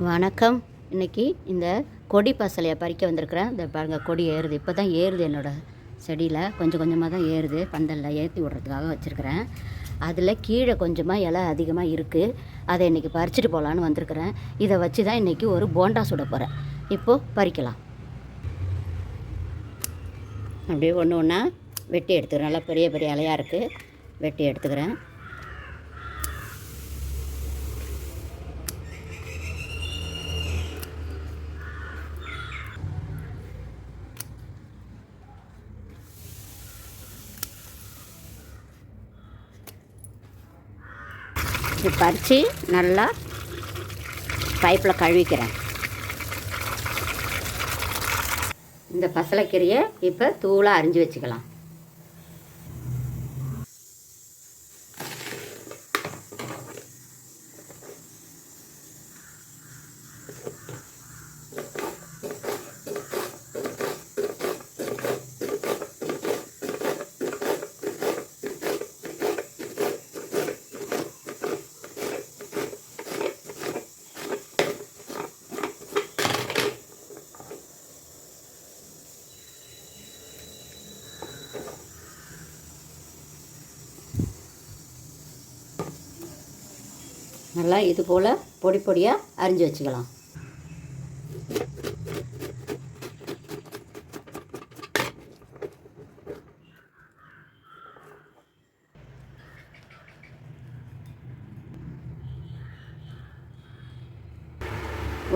வணக்கம். இன்றைக்கி இந்த கொடி பசலையை பறிக்க வந்திருக்கிறேன். இந்த பாருங்கள், கொடி ஏறுது. இப்போ தான் ஏறுது. என்னோடய செடியில் கொஞ்சம் கொஞ்சமாக தான் ஏறுது. பந்தலில் ஏற்றி விட்றதுக்காக வச்சுருக்கிறேன். அதில் கீழே கொஞ்சமாக இலை அதிகமாக இருக்குது. அதை இன்றைக்கி பறிச்சுட்டு போகலான்னு வந்திருக்கிறேன். இதை வச்சு தான் இன்றைக்கி ஒரு போண்டா சுட போகிறேன். இப்போது பறிக்கலாம். அப்படியே ஒன்று ஒன்றா வெட்டி எடுத்துக்கிறேன். நல்லா பெரிய பெரிய இலையாக இருக்குது. வெட்டி எடுத்துக்கிறேன். இது பறித்து நல்லா பைப்பில் கழுவிக்கிறேன். இந்த பசலைக்கீரையை இப்போ தூளாக அரிஞ்சு வச்சுக்கலாம். நல்லா இது போல் பொடி பொடியாக அரிஞ்சு வச்சுக்கலாம்.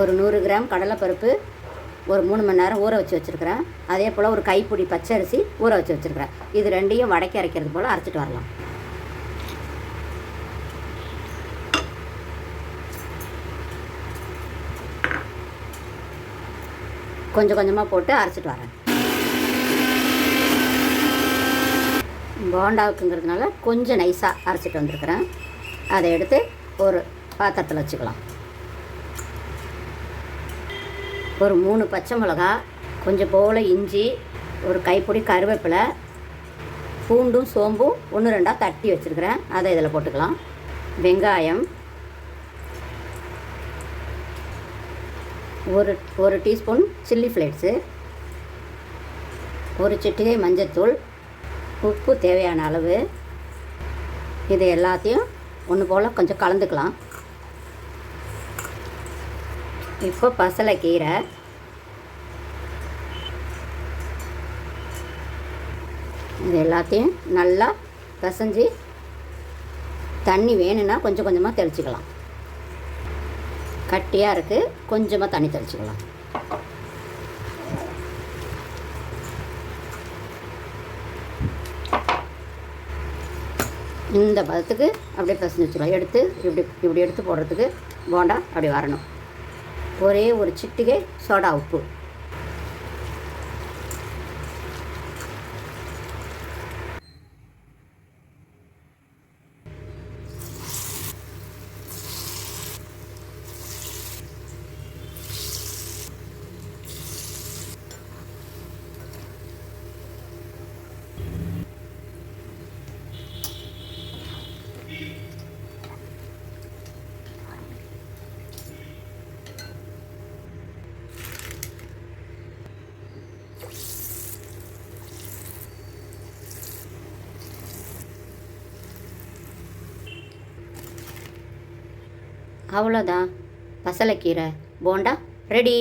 ஒரு 100 கிராம் கடலைப்பருப்பு ஒரு 3 மணி நேரம் ஊற வச்சுருக்கிறேன். அதே போல் ஒரு கைப்பிடி பச்சரிசி ஊற வச்சுருக்கிறேன். இது ரெண்டையும் வடக்கி அரைக்கிறது போல் அரைச்சிட்டு வரலாம். கொஞ்சம் கொஞ்சமாக போட்டு அரைச்சிட்டு வரேன். போண்டாவுக்குங்கிறதுனால கொஞ்சம் நைஸாக அரைச்சிட்டு வந்திருக்கிறேன். அதை எடுத்து ஒரு பாத்திரத்தில் வச்சுக்கலாம். ஒரு 3 பச்சை மிளகா, கொஞ்சம் போல் இஞ்சி, ஒரு கைப்பிடி கருவேப்பிலை, பூண்டும் சோம்பும் 1-2 தட்டி வச்சுருக்கிறேன். அதை இதில் போட்டுக்கலாம். வெங்காயம், ஒரு டீஸ்பூன் சில்லி ஃப்ளேக்ஸு, ஒரு சிட்டிகை மஞ்சத்தூள், உப்பு தேவையான அளவு. இது எல்லாத்தையும் ஒன்று போல் கொஞ்சம் கலந்துக்கலாம். இப்போ பசலைக்கீரை, இது எல்லாத்தையும் நல்லா பிசைஞ்சு தண்ணி வேணும்னா கொஞ்சம் கொஞ்சமாக தெளிச்சிக்கலாம். கட்டியாக இருக்குது, கொஞ்சமாக தண்ணி தெளிச்சிக்கலாம். இந்த பதத்துக்கு அப்படியே பிசைஞ்சு வச்சுக்கலாம். எடுத்து இப்படி எடுத்து போடுறதுக்கு போண்டா அப்படி வரணும். ஒரே ஒரு சிட்டிகை சோடா உப்பு. அவ்வளோதான், பசலைக்கீரை போண்டா ரெடி.